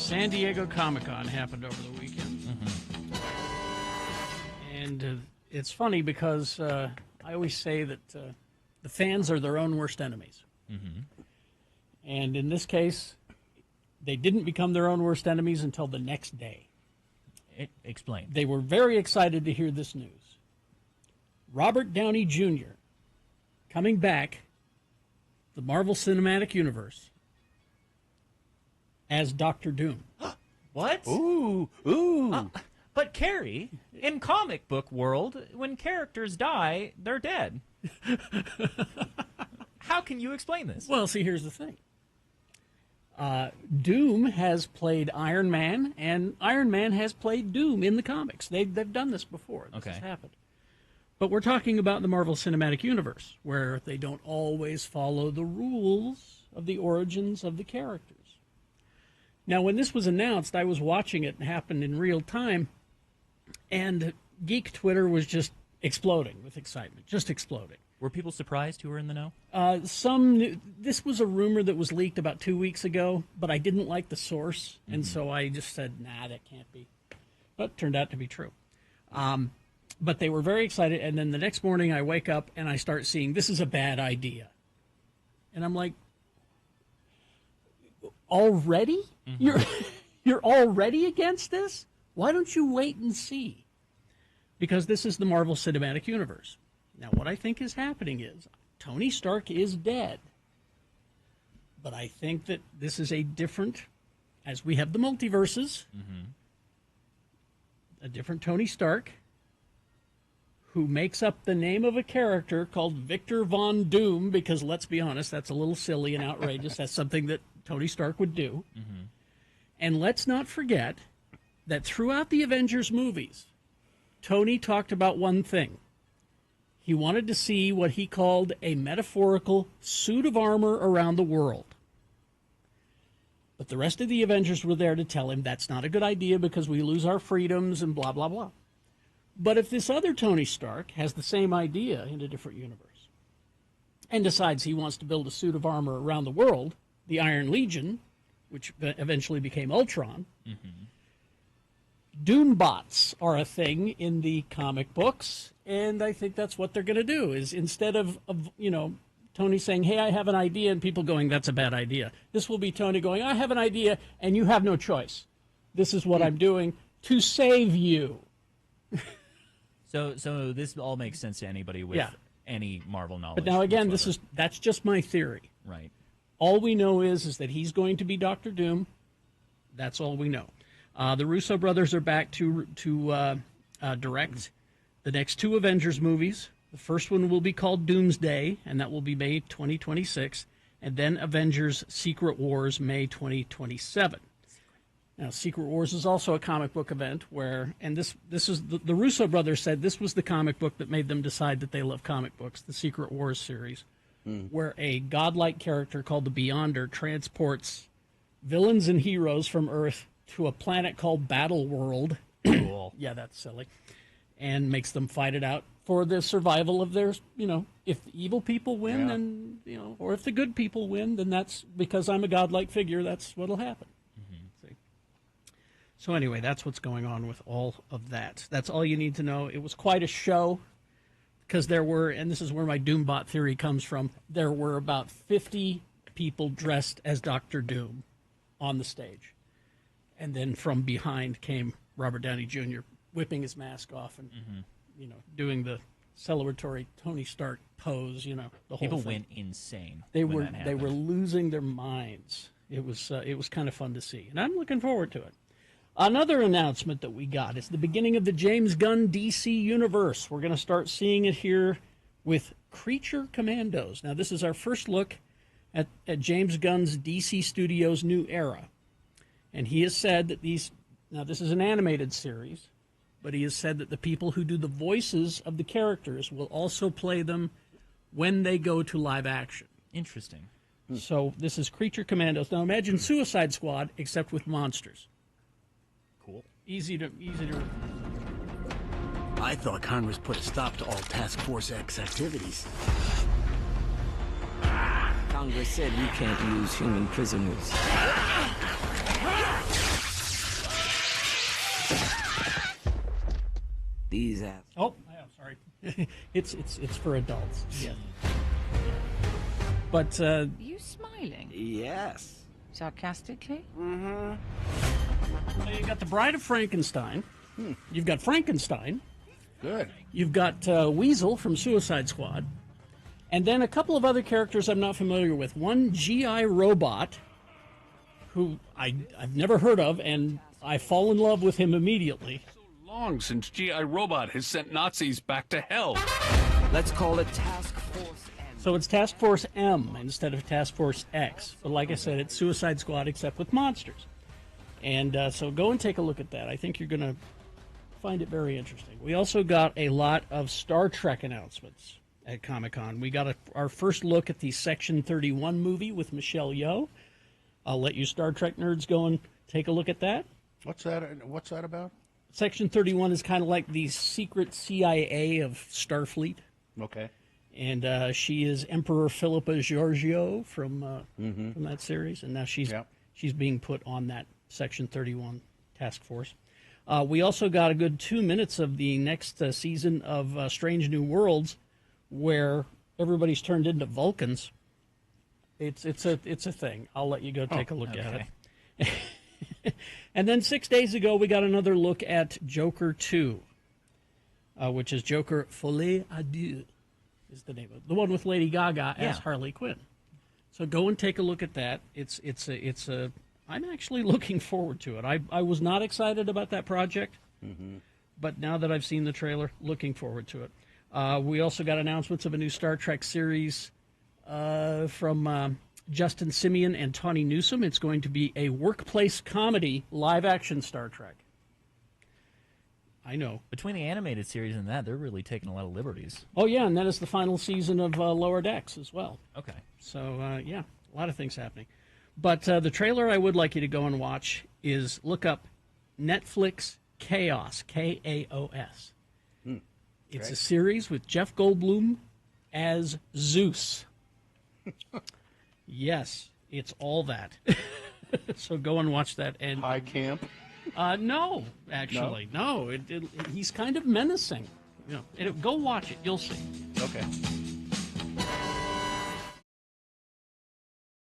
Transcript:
San Diego Comic-Con happened over the weekend. And it's funny because I always say that the fans are their own worst enemies. And in this case, they didn't become their own worst enemies until the next day. Explain. They were very excited to hear this news. Robert Downey Jr. coming back, the Marvel Cinematic Universe, as Dr. Doom. What? Ooh. But Carrie, in comic book world, when characters die, they're dead. How can you explain this? Well, see, here's the thing. Doom has played Iron Man, and Iron Man has played Doom in the comics. They've done this before. This has happened. But we're talking about the Marvel Cinematic Universe, where they don't always follow the rules of the origins of the characters. Now, when this was announced, I was watching it happen in real time, and Geek Twitter was just exploding with excitement, just exploding. Were people surprised who were in the know? This was a rumor that was leaked about 2 weeks ago, but I didn't like the source, and so I just said, nah, that can't be. But it turned out to be true. But they were very excited, and then the next morning I wake up and I start seeing, this is a bad idea. And I'm like, already? You're already against this? Why don't you wait and see? Because this is the Marvel Cinematic Universe. Now, what I think is happening is Tony Stark is dead. But I think that this is a different, as we have the multiverses, a different Tony Stark who makes up the name of a character called Victor Von Doom, because let's be honest, that's a little silly and outrageous. That's something that Tony Stark would do. And let's not forget that throughout the Avengers movies, Tony talked about one thing. He wanted to see what he called a metaphorical suit of armor around the world. But the rest of the Avengers were there to tell him that's not a good idea because we lose our freedoms and blah, blah, blah. But if this other Tony Stark has the same idea in a different universe and decides he wants to build a suit of armor around the world, the Iron Legion, which eventually became Ultron, Doombots are a thing in the comic books, and I think that's what they're going to do, is instead of Tony saying, hey, I have an idea, and people going, that's a bad idea. This will be Tony going, I have an idea, and you have no choice. This is what I'm doing to save you. So this all makes sense to anybody with any Marvel knowledge. But now, again, that's just my theory. Right. All we know is that he's going to be Dr. Doom. That's all we know. The Russo brothers are back to direct the next two Avengers movies. The first one will be called Doomsday, and that will be May 2026, and then Avengers Secret Wars, May 2027. Now, Secret Wars is also a comic book event where, and this is, the Russo brothers said this was the comic book that made them decide that they love comic books, the Secret Wars series, where a godlike character called the Beyonder transports villains and heroes from Earth to a planet called Battle World. Cool. Yeah, that's silly. And makes them fight it out for the survival of their, if the evil people win, then, or if the good people win, then that's, because I'm a godlike figure, that's what'll happen. See? So anyway, that's what's going on with all of that. That's all you need to know. It was quite a show, because there were, and this is where my Doombot theory comes from, there were about 50 people dressed as Dr. Doom on the stage. And then from behind came Robert Downey Jr. whipping his mask off and, doing the celebratory Tony Stark pose, the whole People thing. went insane. They were losing their minds. It was kind of fun to see, and I'm looking forward to it. Another announcement that we got is the beginning of the James Gunn DC universe. We're going to start seeing it here with Creature Commandos. Now, this is our first look at James Gunn's DC Studios' new era. And he has said that this is an animated series, but he has said that the people who do the voices of the characters will also play them when they go to live action. Interesting. So this is Creature Commandos. Now imagine Suicide Squad, except with monsters. Cool. Easy to. I thought Congress put a stop to all Task Force X activities. Congress said we can't use human prisoners. he's asked. Oh, yeah, sorry. it's for adults. Yeah. But Are you smiling? Yes. Sarcastically? so you got the Bride of Frankenstein. You've got Frankenstein. Good. You've got Weasel from Suicide Squad. And then a couple of other characters I'm not familiar with. One, G.I. Robot, who I've never heard of, and I fall in love with him immediately. Long since G.I. Robot has sent Nazis back to hell. Let's call it Task Force M. So it's Task Force M instead of Task Force X. But like I said, it's Suicide Squad except with monsters. And so go and take a look at that. I think you're going to find it very interesting. We also got a lot of Star Trek announcements at Comic-Con. We got our first look at the Section 31 movie with Michelle Yeoh. I'll let you Star Trek nerds go and take a look at that. What's that about? Section 31 is kind of like the secret CIA of Starfleet. Okay. And she is Emperor Philippa Georgiou from that series, and now she's being put on that Section 31 task force. We also got a good 2 minutes of the next season of Strange New Worlds, where everybody's turned into Vulcans. It's a thing. I'll let you go take a look at it. And then 6 days ago, we got another look at Joker 2, which is Joker Folie à Deux, is the name of it. The one with Lady Gaga as Harley Quinn. So go and take a look at that. I'm actually looking forward to it. I was not excited about that project, but now that I've seen the trailer, looking forward to it. We also got announcements of a new Star Trek series from Justin Simeon and Tawny Newsome. It's going to be a workplace comedy live-action Star Trek. I know. Between the animated series and that, they're really taking a lot of liberties. Oh, yeah, and that is the final season of Lower Decks as well. Okay. So, yeah, a lot of things happening. But the trailer I would like you to go and watch is look up Netflix Chaos, K-A-O-S. It's a series with Jeff Goldblum as Zeus. Yes, it's all that. So go and watch that. And High camp. no, actually, no. He's kind of menacing. Go watch it. You'll see. Okay.